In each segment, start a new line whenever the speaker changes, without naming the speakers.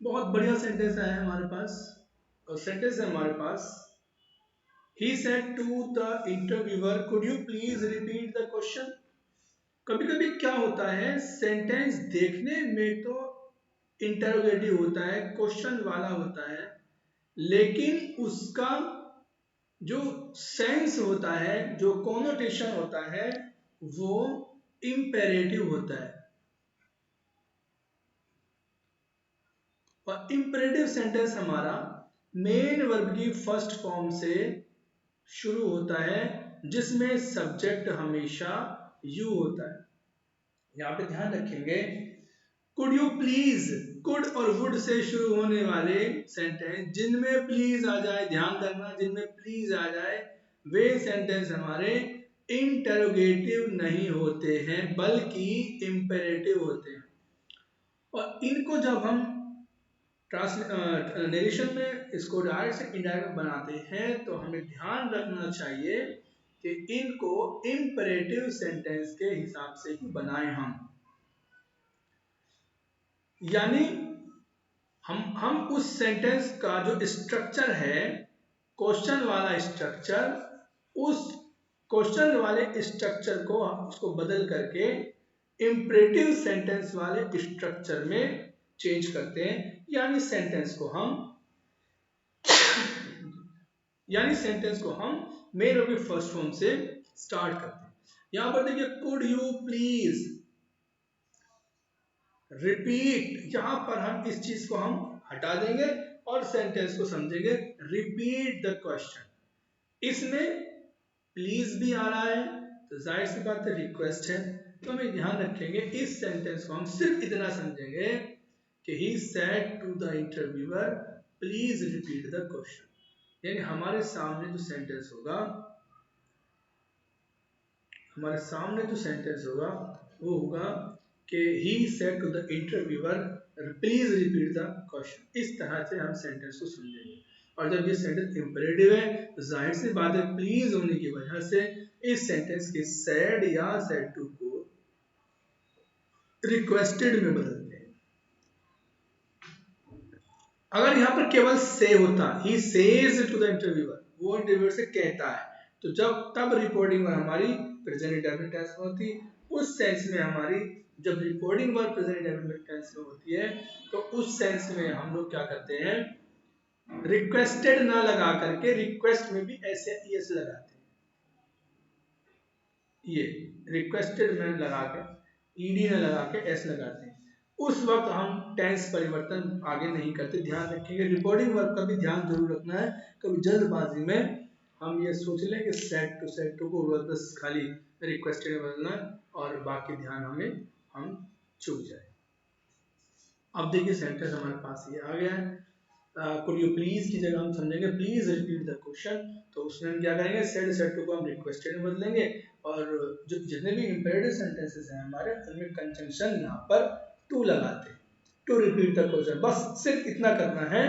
बहुत बढ़िया सेंटेंस है हमारे पास। और सेंटेंस है हमारे पास, he said to the interviewer, could you please repeat the question। कभी कभी क्या होता है, सेंटेंस देखने में तो इंटरोगेटिव होता है, क्वेश्चन वाला होता है, लेकिन उसका जो सेंस होता है, जो कॉनोटेशन होता है, वो इम्पेरेटिव होता है। और इम्पेरेटिव सेंटेंस हमारा मेन वर्ब की फर्स्ट फॉर्म से शुरू होता है, जिसमें सब्जेक्ट हमेशा यू होता है। यहां पे ध्यान रखेंगे, कुड यू प्लीज, कुड और वुड से शुरू होने वाले सेंटेंस जिनमें प्लीज आ जाए, ध्यान रखना, जिनमें प्लीज आ जाए, वे सेंटेंस हमारे इंटरोगेटिव नहीं होते हैं, बल्कि इंपेरेटिव होते हैं। और इनको जब हम नरेशन में इसको डायरेक्ट से इनडायरेक्ट बनाते हैं, तो हमें ध्यान रखना चाहिए कि इनको इंपेरेटिव सेंटेंस के हिसाब से ही बनाएं हम। यानी हम उस सेंटेंस का जो स्ट्रक्चर है, क्वेश्चन वाला स्ट्रक्चर, उस क्वेश्चन वाले स्ट्रक्चर को हम उसको बदल करके इंपेरेटिव सेंटेंस वाले स्ट्रक्चर में चेंज करते हैं। यानी सेंटेंस को हम मेन और फर्स्ट फॉर्म से स्टार्ट करते हैं। यहां पर देखिए, कुड यू प्लीज रिपीट, यहां पर हम इस चीज को हम हटा देंगे और सेंटेंस को समझेंगे रिपीट द क्वेश्चन। इसमें प्लीज भी आ रहा है, तो जाहिर सी बात है रिक्वेस्ट है, तो हमें ध्यान रखेंगे इस सेंटेंस को हम सिर्फ इतना समझेंगे कि he said to the interviewer please repeat the question. यानी हमारे सामने जो सेंटेंस होगा, वो होगा कि he said to the interviewer please repeat the question. इस तरह से हम सेंटेंस को समझेंगे। और जब ये सेंटेंस इंपेरेटिव है, तो जाहिर सी बात है प्लीज होने की वजह से इस सेंटेंस के सेड या सेड टू को रिक्वेस्टेड में बदलते हैं। अगर यहाँ पर केवल से होता, he says to the interviewer, वो इंटरव्यूअर से कहता है, तो तब रिपोर्टिंग वर्ब हमारी प्रेजेंट इंडेफिनिट टेंस में होती। उस सेंस में हमारी जब reporting verb present indefinite tense में होती है, तो उस सेंस में हम लोग क्या करते हैं, रिक्वेस्टेड ना लगा करके रिक्वेस्ट में भी ऐसे एस लगाते हैं। ये रिक्वेस्टेड में लगा के ईडी में लगा के एस लगाते हैं। उस वक्त हम टेंस परिवर्तन आगे नहीं करते। ध्यान रखिएगा, रिपोर्टिंग वर्ब का भी ध्यान जरूर रखना है। कभी जल्दबाजी में हम ये सोच लें कि सेट टू को बस खाली रिक्वेस्टेड में बदलना है और बाकी ध्यान हम चूक जाए। अब देखिए सेंटेंस हमारे पास ये आ गया है। कुड यू प्लीज की जगह हम समझेंगे प्लीज रिपीट द क्वेश्चन, तो उसमें हम क्या करेंगे, सेट टू को हम रिक्वेस्टेड में बदलेंगे। और जो जितने भी इंपेरेटिव सेंटेंसेस हैं हमारे, उनमें कंजंक्शन यहाँ पर टू लगाते हैं, टू रिपीट द क्वेश्चन। बस सिर्फ इतना करना है,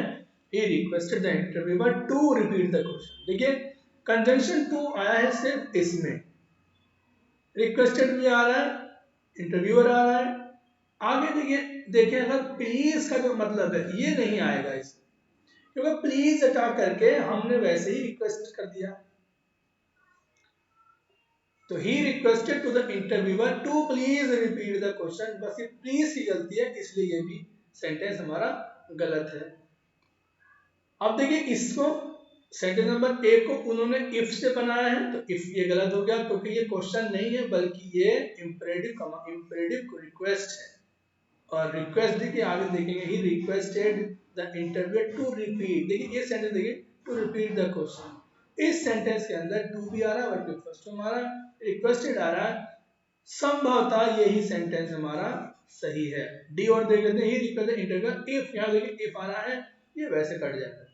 he requested the interviewer to repeat the question. देखिए कंजंक्शन टू आया है सिर्फ इसमें, रिक्वेस्टेड भी आ रहा है, इंटरव्यूअर आ रहा है। आगे देखिए अगर प्लीज का जो मतलब है ये नहीं आएगा इसमें, क्योंकि प्लीज हटा करके हमने वैसे ही रिक्वेस्ट कर दिया। तो he requested to the interviewer to please repeat the question, बस ये प्लीज की गलती है, इसलिए ये भी सेंटेंस हमारा गलत है। अब देखिए इसको, सेंटेंस नंबर ए को उन्होंने इफ से बनाया है, तो इफ ये गलत हो गया, क्योंकि ये क्वेश्चन नहीं है बल्कि ये इंपेरेटिव रिक्वेस्ट है। और रिक्वेस्ट देखिए आगे देखेंगे, he requested the interviewer to repeat. देखिए ये सेंटेंस देखिए, टू रिपीट द क्वेश्चन। इस सेंटेंस के अंदर टू भी आ रहा है, वर्ब फर्स्ट फॉर्म आ रहा है, रिक्वेस्टेड आ रहा है। संभवतः यही सेंटेंस हमारा सही है। डी और देख लेते हैं, ही रिक्वेस्टेड इंटरव्यूअर इफ, यहाँ देखिए इफ आ रहा है, ये वैसे कट जाता है।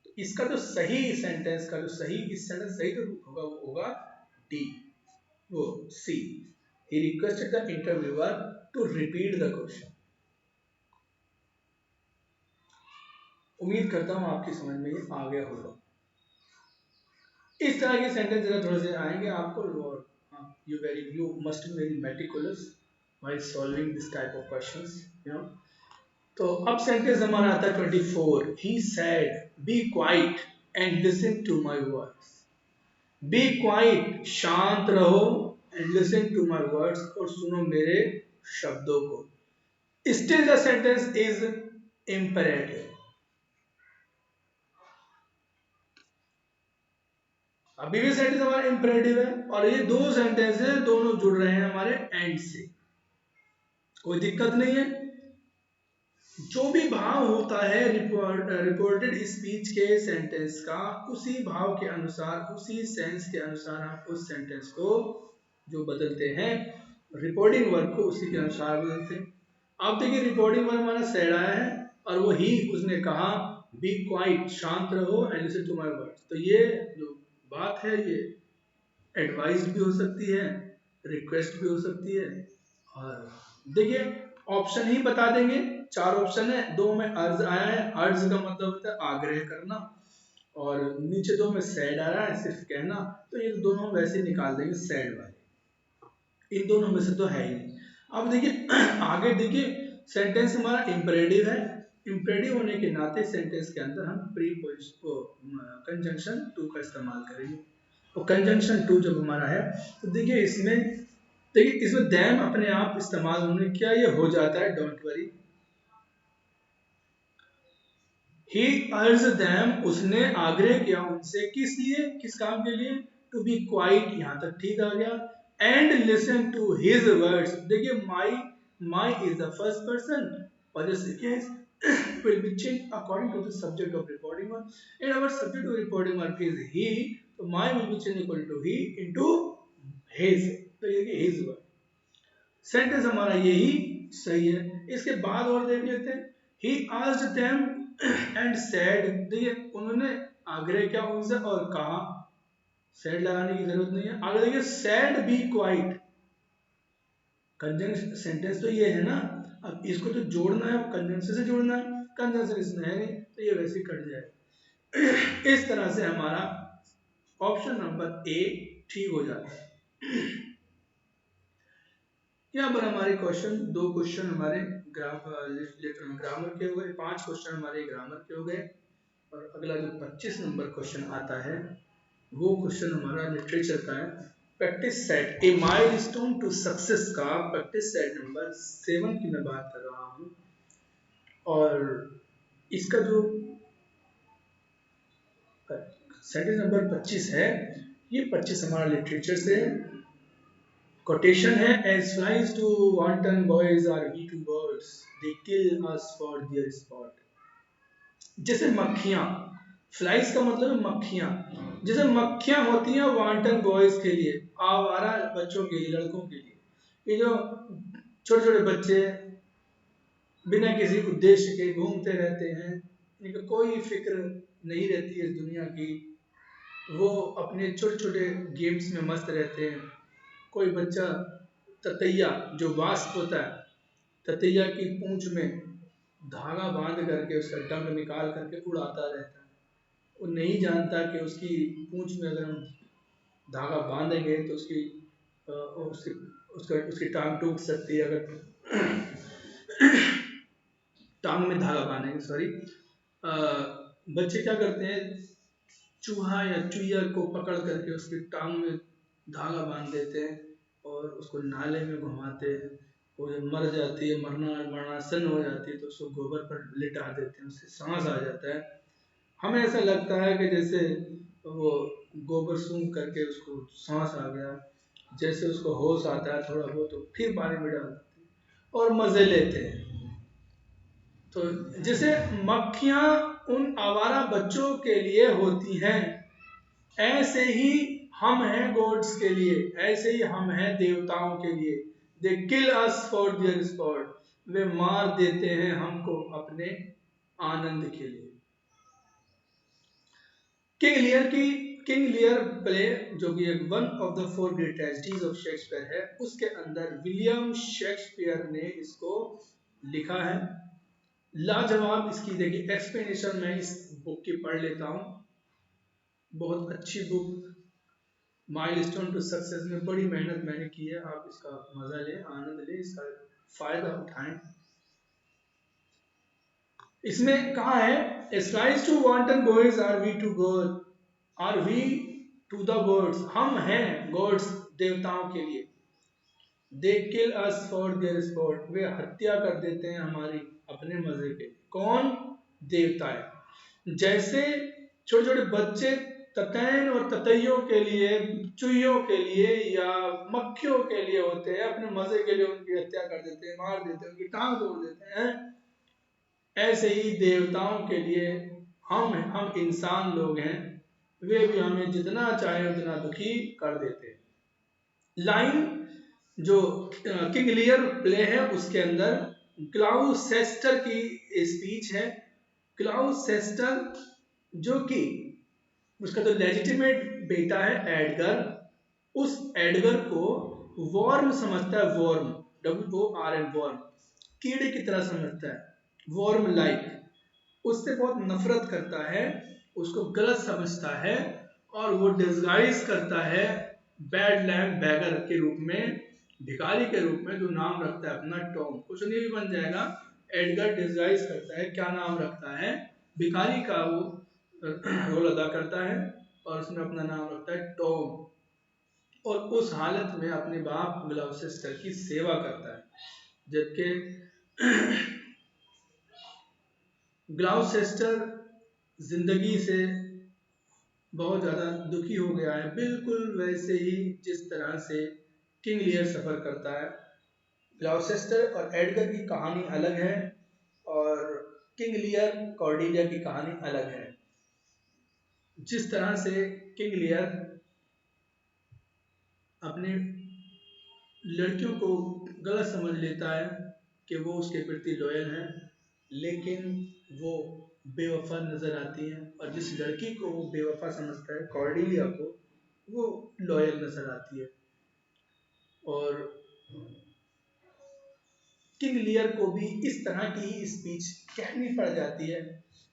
तो इसका जो सही सेंटेंस का जो सही इस सेंटेंस सही जो होगा वो होगा डी, वो C, he requested the interviewer to repeat the question. उम्मीद करता हूं आपकी समझ में ये आ गया होगा। इस तरह के सेंटेंस अगर थोड़े से आएंगे आपको, और you must be very meticulous while solving this type of questions, you know। तो अब सेंटेंस हमारा आता है 24। He said be quiet and listen to my words. Be quiet, शांत रहो, and listen to my words, और सुनो मेरे शब्दों को। Still the sentence is imperative. अभी भी सेंटेंस हमारा इम्पेरेटिव है, और ये दो सेंटेंस है, दोनों जुड़ रहे हैं हमारे एंड से। कोई दिक्कत नहीं है। जो भी भाव होता है रिपोर्टेड स्पीच के सेंटेंस का, उसी भाव के अनुसार, उसी सेंस के अनुसार हम उस सेंटेंस को जो बदलते हैं, रिपोर्टिंग वर्ब को उसी के अनुसार बदलते हैं। अब देखिए रिपोर्टिंग वर्ब हमारा सेड आया है, और वो ही उसने कहा बी क्वाइट, शांत रहो, and listen to my words. तो ये जो बात है, ये एडवाइस भी हो सकती है, रिक्वेस्ट भी हो सकती है। और देखिए ऑप्शन ही बता देंगे, चार ऑप्शन है, दो में अर्ज आया है, अर्ज का मतलब होता है आग्रह करना, और नीचे दो में सैड आ रहा है, सिर्फ कहना। तो ये दोनों वैसे निकाल देंगे सैड वाले, इन दोनों में से तो है ही नहीं। अब देखिए आगे देखिए, सेंटेंस हमारा इंपरेटिव है। इंपरेटिव होने के नाते सेंटेंस के अंदर हम कंजंक्शन टू का इस्तेमाल करेंगे। तो कंजंक्शन टू जब हमारा है, तो देखिए इसमें दैम अपने आप इस्तेमाल होने, क्या ये हो जाता है, डोंट वरी। ही अर्ज दैम, उसने आग्रह किया उनसे, किस लिए, किस काम के लिए, टू बी क्वाइट, यहां तक ठीक आ गया, and listen to his words. देखिए my is the first person, possessive case will be changed according to the subject of reporting verb, and our subject of reporting verb is he, so my will be changed equal to he into his, तो ये his verb। Sentence हमारा यही सही है। इसके बाद और देख लेते हैं। He asked them and said, देखिए उन्होंने आग्रह किया उनसे और कहा, सेड लगाने की जरूरत नहीं है। आगे देखिए said be quiet, conjunction sentence तो ये है ना, अब इसको तो जोड़ना है, कंजंक्शन से जोड़ना है, कंजंक्शन इसमें है नहीं, तो ये वैसे ही कट जाए। इस तरह से हमारा ऑप्शन नंबर ए ठीक हो जाता है। यहाँ पर हमारे क्वेश्चन, दो क्वेश्चन हमारे ग्रामर के हो गए, 5 क्वेश्चन हमारे ग्रामर के हो गए, और अगला जो 25 नंबर क्वेश्चन आता है, वो क्वेश्चन हमारा लिटरेचर का है। Practice set a milestone to success का प्रैक्टिस सेट नंबर 7 की मैं बात कर रहा हूँ, और इसका जो सेट नंबर 25 है, ये 25 हमारा लिटरेचर से है। Quotation है, as flies to wanton boys are we to birds, they kill us for their sport। जैसे मक्खियां, फ्लाइज का मतलब है मक्खियां, जैसे मक्खियां होती हैं वांटन बॉयज के लिए, आवारा बच्चों के लिए, लड़कों के लिए, ये जो छोटे छोटे बच्चे बिना किसी उद्देश्य के घूमते रहते हैं, इनका कोई फिक्र नहीं रहती है इस दुनिया की, वो अपने छोटे छोटे गेम्स में मस्त रहते हैं। कोई बच्चा ततैया, जो वास्प होता है, ततैया की पूंछ में धागा बांध करके उसका डंक निकाल करके उड़ाता रहता है। वो नहीं जानता कि उसकी पूंछ में अगर हम धागा बांधेंगे तो उसकी उसकी टांग टूट सकती है, अगर टांग में धागा बांधेंगे, सॉरी। बच्चे क्या करते हैं, चूहा या चुईया को पकड़ करके उसकी टांग में धागा बांध देते हैं, और उसको नाले में घुमाते हैं। वो जब मर जाती है, मरणासन हो जाती है, तो उसको गोबर पर लिटा देते हैं, उससे सांस आ जाता है। हमें ऐसा लगता है कि जैसे वो गोबर सूंघ करके उसको सांस आ गया, जैसे उसको होश आता है थोड़ा बहुत, तो फिर पानी में डाल देते हैं और मजे लेते हैं। तो जैसे मक्खियां उन आवारा बच्चों के लिए होती हैं, ऐसे ही हम हैं गॉड्स के लिए, ऐसे ही हम हैं देवताओं के लिए। They kill us for their sport, वे मार देते हैं हमको अपने आनंद के लिए। किंग लियर प्ले, जो कि एक one of the 4 great tragedies of Shakespeare है, उसके अंदर विलियम शेक्सपियर ने इसको लिखा है। लाजवाब इसकी देखिए एक्सप्लेनेशन मैं इस बुक की पढ़ लेता हूँ। बहुत अच्छी बुक, माइलस्टोन टू सक्सेस में बड़ी मेहनत मैंने की है, आप इसका मजा लें, आनंद लें, इसका फायदा उठाएं। इसमें कहा है strives to wanton boys are we to god, are we to the gods, हम हैं गॉड्स देवताओं के लिए। They kill us for their sport, वे हत्या कर देते हैं हमारी अपने मजे के लिए। कौन? देवताएं। जैसे छोटे छोटे बच्चे ततैन और ततैयों के लिए, चुहियों के लिए या मक्खियों के लिए होते हैं, अपने मजे के लिए उनकी हत्या कर देते हैं, मार देते हैं, उनकी टांग तोड़ देते हैं, ऐसे ही देवताओं के लिए हम इंसान लोग हैं, वे भी हमें जितना चाहे उतना दुखी कर देते हैं। लाइन जो किंग लियर प्ले है उसके अंदर ग्लाउसेस्टर की स्पीच है। ग्लाउसेस्टर जो कि उसका जो लेजिटिमेट बेटा है एडगर, उस एडगर को वॉर्म समझता है, वॉर्म, WORM, वॉर्म, कीड़े की तरह समझता है, वॉर्म लाइक, उससे बहुत नफरत करता है, उसको गलत समझता है, और वो डिस्गाइज करता है बैड लैंड बैगर के रूप में, भिखारी के रूप में, जो नाम रखता है अपना टॉम, कुछ नहीं भी बन जाएगा। एडगर डिस्गाइज करता है, क्या नाम रखता है, भिखारी का वो रोल अदा करता है, और उसमें अपना नाम रखता है टॉम, और उस हालत में अपने बाप ग्लाउसेस्टर की सेवा करता है। जबकि ग्लाउसेस्टर जिंदगी से बहुत ज़्यादा दुखी हो गया है, बिल्कुल वैसे ही जिस तरह से किंग लियर सफ़र करता है। ग्लाउसेस्टर और एडगर की कहानी अलग है, और किंग लियर कॉर्डेलिया की कहानी अलग है। जिस तरह से किंग लियर अपने लड़कियों को गलत समझ लेता है कि वो उसके प्रति लॉयल हैं, लेकिन वो बेवफा नजर आती हैं, और जिस लड़की को वो बेवफा समझता है, कॉर्डेलिया को, वो लॉयल नजर आती है। और किंग लियर को भी इस तरह की ही स्पीच कहनी पड़ जाती है,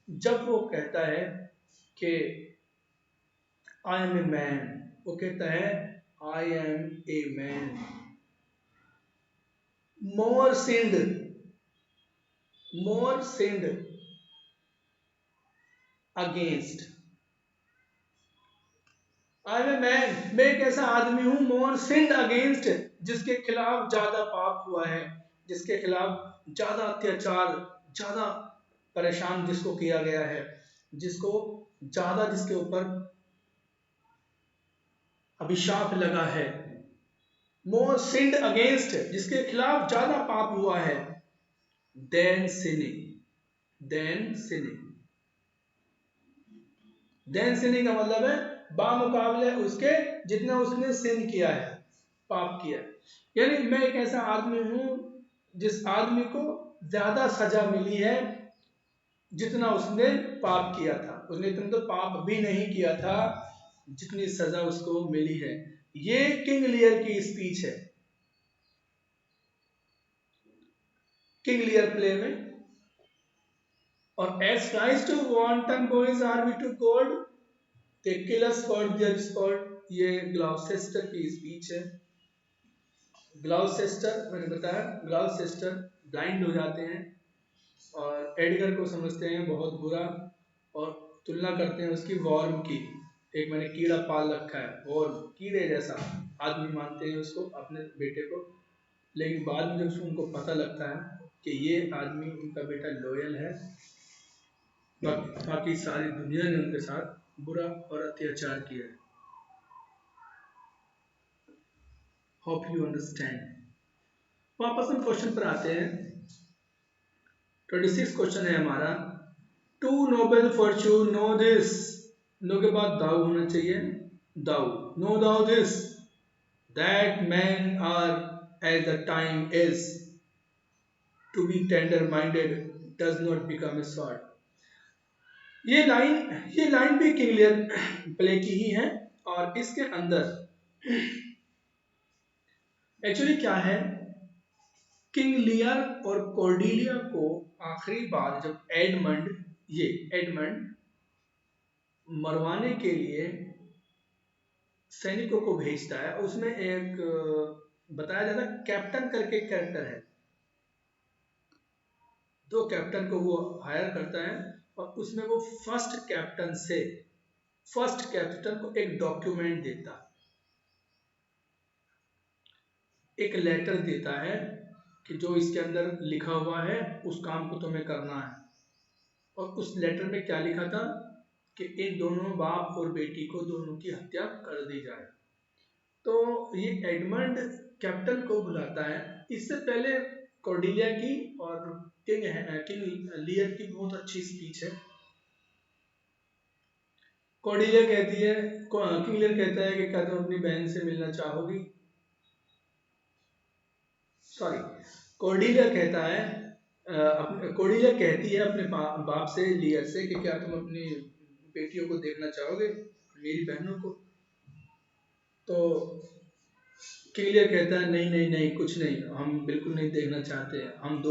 जब वो कहता है कि आई एम ए मैन, वो कहता है I am a man more sinned, more sinned against, I am a man, मैं एक ऐसा आदमी हूं, मोर सिंड अगेंस्ट, जिसके खिलाफ ज्यादा पाप हुआ है, जिसके खिलाफ ज्यादा अत्याचार, ज्यादा परेशान जिसको किया गया है, जिसको ज्यादा, जिसके ऊपर अभिशाप लगा है, मोर सिंड अगेंस्ट, जिसके खिलाफ ज्यादा पाप हुआ है, than sinning, than sinning, than sinning का मतलब है बामुकाबले उसके जितना उसने सिन किया है, पाप किया है। यानी मैं एक ऐसा आदमी हूं जिस आदमी को ज्यादा सजा मिली है जितना उसने पाप किया था, उसने इतना तो पाप भी नहीं किया था जितनी सजा उसको मिली है। ये किंग लियर की स्पीच है, किंग लियर प्ले में। और as tries to wanton boys are we to god, they kill us for their sport, ये ग्लाउसेस्टर की स्पीच है। ग्लाउसेस्टर, मैंने बताया ग्लाउसेस्टर ब्लाइंड हो जाते हैं, और एडगर को समझते हैं बहुत बुरा, और तुलना करते हैं उसकी वॉर्म की, एक मैंने कीड़ा पाल रखा है, वॉर्म, कीड़े जैसा आदमी मानते हैं उसको, अपने बेटे को। लेकिन बाद में जब उनको पता लगता है कि ये आदमी उनका बेटा लॉयल है, बाकी सारी दुनिया ने उनके साथ बुरा और अत्याचार किया है। Hope you understand. वापस हम क्वेश्चन पर आते हैं। 26 क्वेश्चन है हमारा। To noble fortune know this, know के बाद दाऊ होना चाहिए, thou, know thou this, that man are as the time is to be tender minded does not become a sword. ये लाइन भी किंग लियर प्ले की ही है, और इसके अंदर एक्चुअली क्या है, किंग लियर और कॉर्डेलिया को आखिरी बार जब एडमंड मरवाने के लिए सैनिकों को भेजता है, उसमें एक बताया जाता है कैप्टन करके कैरेक्टर है, तो कैप्टन को वो हायर करता है और उसमें वो फर्स्ट कैप्टन को एक डॉक्यूमेंट देता है, एक लेटर देता है कि जो इसके अंदर लिखा हुआ है उस काम को तुम्हें करना है। और उस लेटर में क्या लिखा था कि इन दोनों बाप और बेटी को दोनों की हत्या कर दी जाए। तो ये एडमंड कैप्टन को बुलाता है। इससे पहले कॉर्डिलिया की और किंग लियर की बहुत अच्छी स्पीच है। कॉर्डिलिया कहती है, किंग लियर कहता है कि क्या तुम अपनी बहन से मिलना चाहोगी, सॉरी कॉर्डिलिया कहता है कॉर्डिलिया कहती है अपने बाप से, लियर से, कि क्या तुम अपनी बेटियों को देखना चाहोगे, मेरी बहनों को। तो किंग कहता है नहीं नहीं नहीं, कुछ नहीं, हम बिल्कुल नहीं देखना चाहते, हम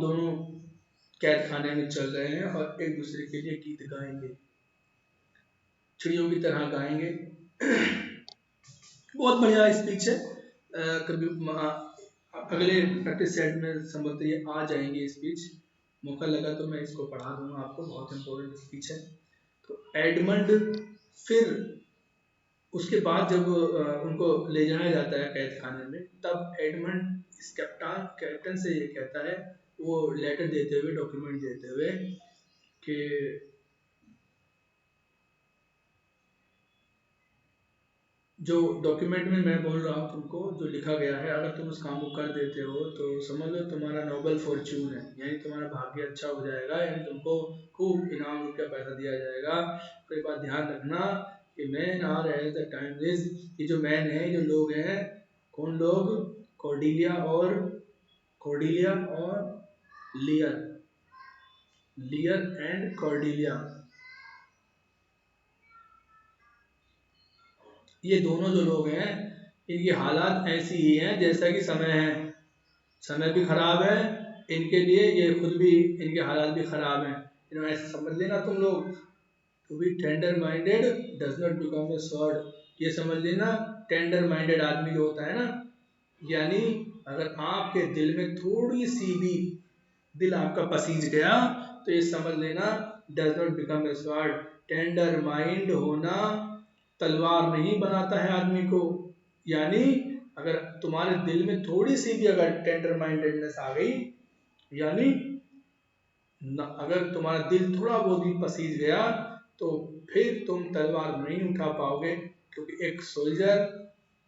दोनों कैद खाने में चल रहे हैं और एक दूसरे के लिए गीत गाएंगे, चिड़ियों की तरह गाएंगे। बहुत बढ़िया स्पीच है। कभी अगले प्रैक्टिस सेट में संभवतः आ जाएंगे स्पीच, मौका लगा तो मैं इसको पढ़ा दूंगा आपको, बहुत इंपॉर्टेंट स्पीच है। तो एडमंड फिर उसके बाद जब उनको ले जाया जाता है कैद खाने में, तब एडमंड इस कैप्टन से ये कहता है, वो लेटर देते हुए, डॉक्यूमेंट देते हुए, कि जो डॉक्यूमेंट में मैं बोल रहा हूँ तुमको, जो लिखा गया है, अगर तुम उस काम को कर देते हो तो समझ लो तुम्हारा नोबल फॉर्च्यून है, यानी तुम्हारा भाग्य अच्छा हो जाएगा, यानी तुमको खूब इनाम रूप का पैसा दिया जाएगा। तो एक बात ध्यान रखना कि men are at the time is, ये जो मैन है, जो लोग हैं, कौन लोग, कॉर्डिलिया और लियर एंड कॉर्डिलिया, ये दोनों जो लोग हैं, इनकी हालात ऐसी ही हैं जैसा कि समय है, समय भी खराब है इनके लिए, ये खुद भी, इनके हालात भी खराब हैं। इन्होंने ऐसे समझ लेना तुम लोग, to be tender minded does not become a sword, ये समझ लेना, टेंडर माइंडेड आदमी जो होता है ना, यानी अगर आपके दिल में थोड़ी सी भी, दिल आपका पसीज गया, तो ये समझ लेना, does not become a sword, tender mind होना तलवार नहीं बनाता है आदमी को। यानी अगर तुम्हारे दिल में थोड़ी सी भी अगर टेंडर माइंडेडनेस आ गई, यानी अगर तुम्हारा दिल थोड़ा बहुत भी पसीज गया, तो फिर तुम तलवार नहीं उठा पाओगे, क्योंकि एक सोल्जर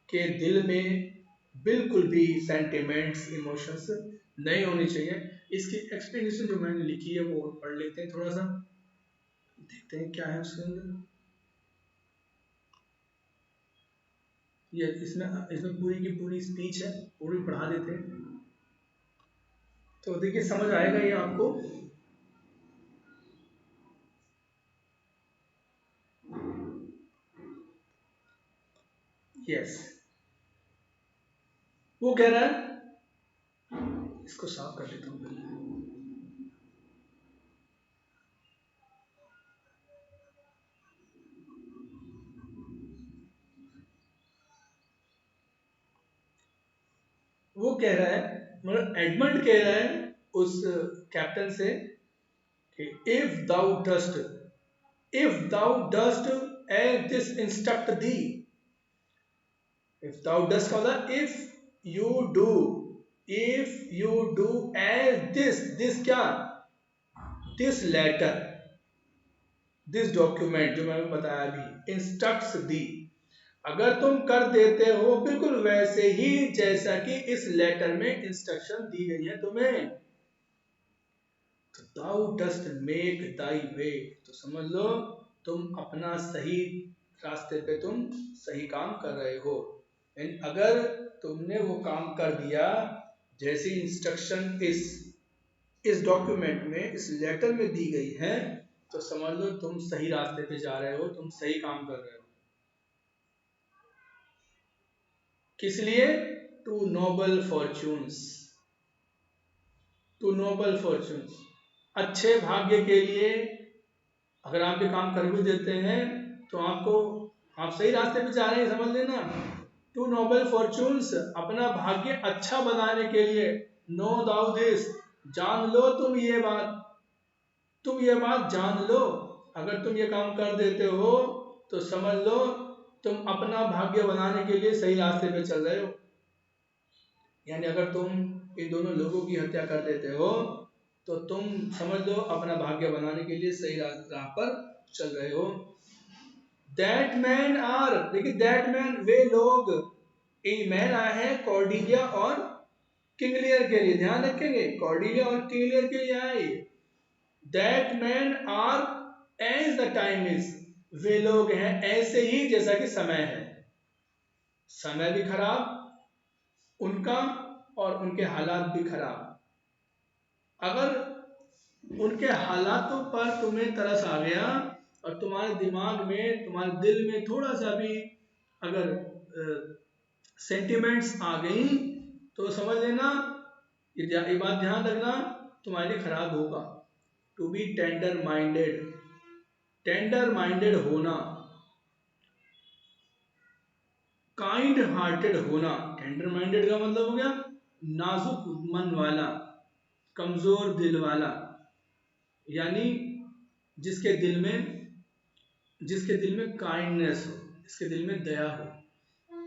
के दिल में बिल्कुल भी सेंटिमेंट्स, इमोशंस नहीं होनी चाहिए। इसकी एक्सप्लेनेशन जो मैंने लिखी है वो पढ़ लेते हैं, थोड़ा सा देखते हैं क्या है उसके अंदर। ये इसमें पूरी की पूरी स्पीच है, पूरी पढ़ा देते हैं, तो देखिए समझ आएगा ये आपको। यस, वो कह रहा है, इसको साफ कर देता हूँ पहले। वो कह रहा है, मतलब एडमंड कह रहा है उस कैप्टन से कि if thou dost as this instruct thee, if thou dost का होता है if you do as this क्या, this letter, this document जो मैंने बताया अभी, instructs thee, अगर तुम कर देते हो बिल्कुल वैसे ही जैसा कि इस लेटर में इंस्ट्रक्शन दी गई है तुम्हें, तो thou dost make thy way, तो समझ लो तुम अपना सही रास्ते पे तुम सही काम कर रहे हो। अगर तुमने वो काम कर दिया जैसी इंस्ट्रक्शन इस डॉक्यूमेंट में, इस लेटर में दी गई है, तो समझ लो तुम सही रास्ते पे जा रहे हो, तुम सही काम कर रहे हो। किस लिए, टू नोबल फॉर्च्यून्स, अच्छे भाग्य के लिए। अगर आप ये काम कर भी देते हैं तो आप सही रास्ते पे जा रहे हैं, समझ लेना। टू नोबल फॉर्च्यून्स, अपना भाग्य अच्छा बनाने के लिए, नो दाउ दिस, जान लो तुम ये बात, तुम ये बात जान लो। अगर तुम ये काम कर देते हो तो समझ लो तुम अपना भाग्य बनाने के लिए सही रास्ते पे चल रहे हो। यानी अगर तुम इन दोनों लोगों की हत्या कर देते हो तो तुम समझ लो अपना भाग्य बनाने के लिए सही राह पर चल रहे हो। दैट मैन आर, देखिए दैट मैन वे लोग, ये मैन आए हैं कॉर्डिलिया और किंग लियर के लिए, ध्यान रखेंगे कॉर्डिलिया और किंग लियर के लिए आए। That man are as the time is, वे लोग हैं ऐसे ही जैसा कि समय है। समय भी खराब उनका और उनके हालात भी खराब। अगर उनके हालातों पर तुम्हें तरस आ गया और तुम्हारे दिमाग में तुम्हारे दिल में थोड़ा सा भी अगर सेंटिमेंट्स आ गई तो समझ लेना, ये बात ध्यान रखना, तुम्हारे लिए खराब होगा। To be tender minded, tender minded होना, काइंड हार्टेड होना। टेंडर माइंडेड का मतलब हो गया नाजुक मन वाला, कमजोर दिल वाला, यानी जिसके दिल में काइंडनेस हो, जिसके दिल में दया हो।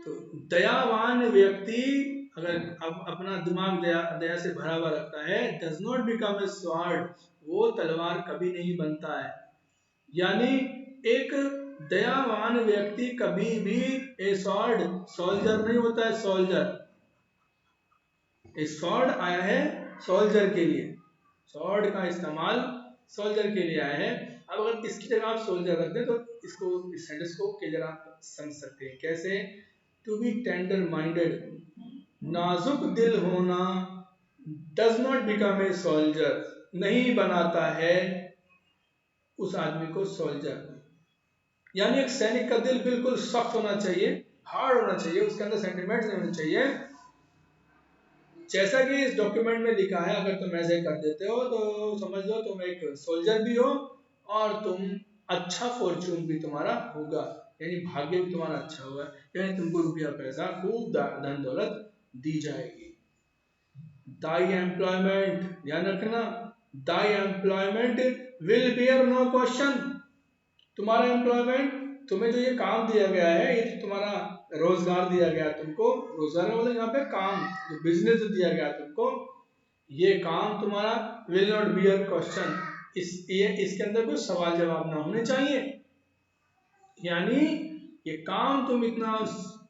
तो दयावान व्यक्ति अगर अब अपना दिमाग दया से भरा हुआ रखता है, does not become a sword, वो तलवार कभी नहीं बनता है। यानी एक दयावान व्यक्ति कभी भी ए स्वॉर्ड, सोल्जर नहीं होता है। सोल्जर, ए स्वॉर्ड आया है सोल्जर के लिए, स्वॉर्ड का इस्तेमाल सोल्जर के लिए आया है। अब अगर इसकी जगह आप सोल्जर रख दें तो इसको, इस सेंटेंस को की जगह आप समझ सकते हैं कैसे। टू बी टेंडर माइंडेड, नाजुक दिल होना, does not become a soldier, नहीं बनाता है उस आदमी को सोल्जर। यानी एक सैनिक का दिल बिल्कुल सख्त होना चाहिए, हार्ड होना चाहिए, उसके अंदर सेंटिमेंट्स नहीं होने चाहिए। जैसा कि इस डॉक्यूमेंट में लिखा है, अगर तुम ऐसे कर देते हो तो समझ लो तुम एक सोल्जर भी हो और तुम अच्छा फॉर्चून भी तुम्हारा होगा, यानी भाग्य भी तुम्हारा अच्छा होगा, यानी तुमको रुपया पैसा खूब धन दौलत दी जाएगी। दाई एम्प्लॉयमेंट, ध्यान रखना, thy employment will bear no question, तुम्हारा एम्प्लॉयमेंट, तुम्हें जो ये काम दिया गया है, ये जो तुम्हारा रोजगार दिया गया तुमको, रोजगार मतलब यहाँ पे काम, जो बिजनेस दिया गया तुमको, ये काम तुम्हारा विल नॉट बियर क्वेश्चन, इसके अंदर कोई सवाल जवाब ना होने चाहिए। यानी ये काम तुम इतना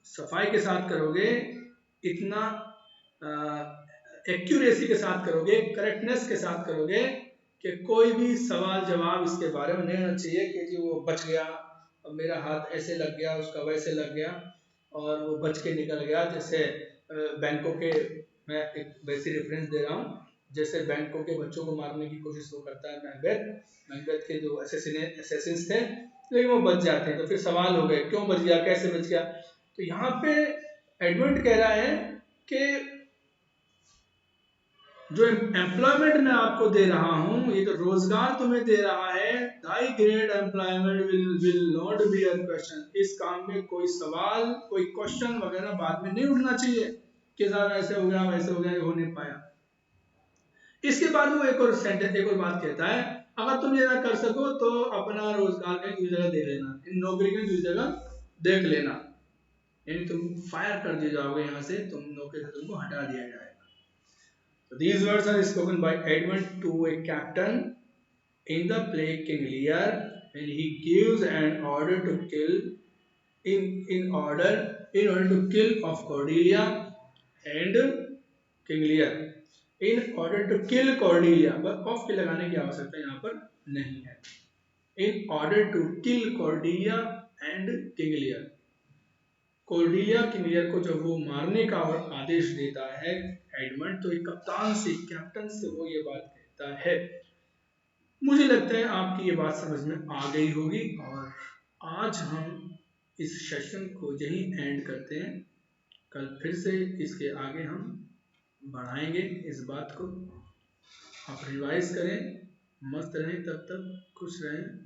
सफाई के साथ करोगे, इतना एक्यूरेसी के साथ करोगे, करेक्टनेस के साथ करोगे कि कोई भी सवाल जवाब इसके बारे में नहीं होना चाहिए कि जी वो बच गया और मेरा हाथ ऐसे लग गया, उसका वैसे लग गया और वो बच के निकल गया। जैसे बैंकों के, मैं एक वैसी रेफरेंस दे रहा हूँ, जैसे बैंकों के बच्चों को मारने की कोशिश वो करता है मैकबेथ के जो असैसिन्स थे, लेकिन वो बच जाते हैं। तो फिर सवाल हो गए क्यों बच गया, कैसे बच गया। तो यहाँ पे एडमंड कह रहा है कि जो एम्प्लॉयमेंट मैं आपको दे रहा हूं, ये तो रोजगार तुम्हें दे रहा है, thy great employment will not be a question, इस काम में कोई सवाल, कोई क्वेश्चन वगैरह बाद में नहीं उठना चाहिए कि साहब ऐसे हो गया वैसे हो गया, ये हो नहीं पाया। इसके बाद वो एक और सेंटेंस, एक और बात कहता है, अगर तुम ये ना कर सको तो अपना रोजगार का दूसरी जगह देख लेना, इन नौकरी की दूसरी जगह देख लेना, यानी तुम फायर कर दिए जाओगे, यहाँ से तुम नौकरी से तुमको हटा दिया जाएगा। So these words are spoken by Edmund to a captain in the play King Lear, and he gives an order to kill in order to kill of Cordelia and King Lear. In order to kill Cordelia, but of के लगाने की आवश्यकता यहाँ पर नहीं है। In order to kill Cordelia and King Lear, Cordelia King Lear को जब वो मारने का आदेश देता है एडमंड, तो एक कप्तान से, कैप्टन से वो ये बात कहता है। मुझे लगता है आपकी ये बात समझ में आ गई होगी और आज हम इस सेशन को यही एंड करते हैं। कल फिर से इसके आगे हम बढ़ाएंगे इस बात को। आप रिवाइज करें, मस्त रहें, तब तक खुश रहें।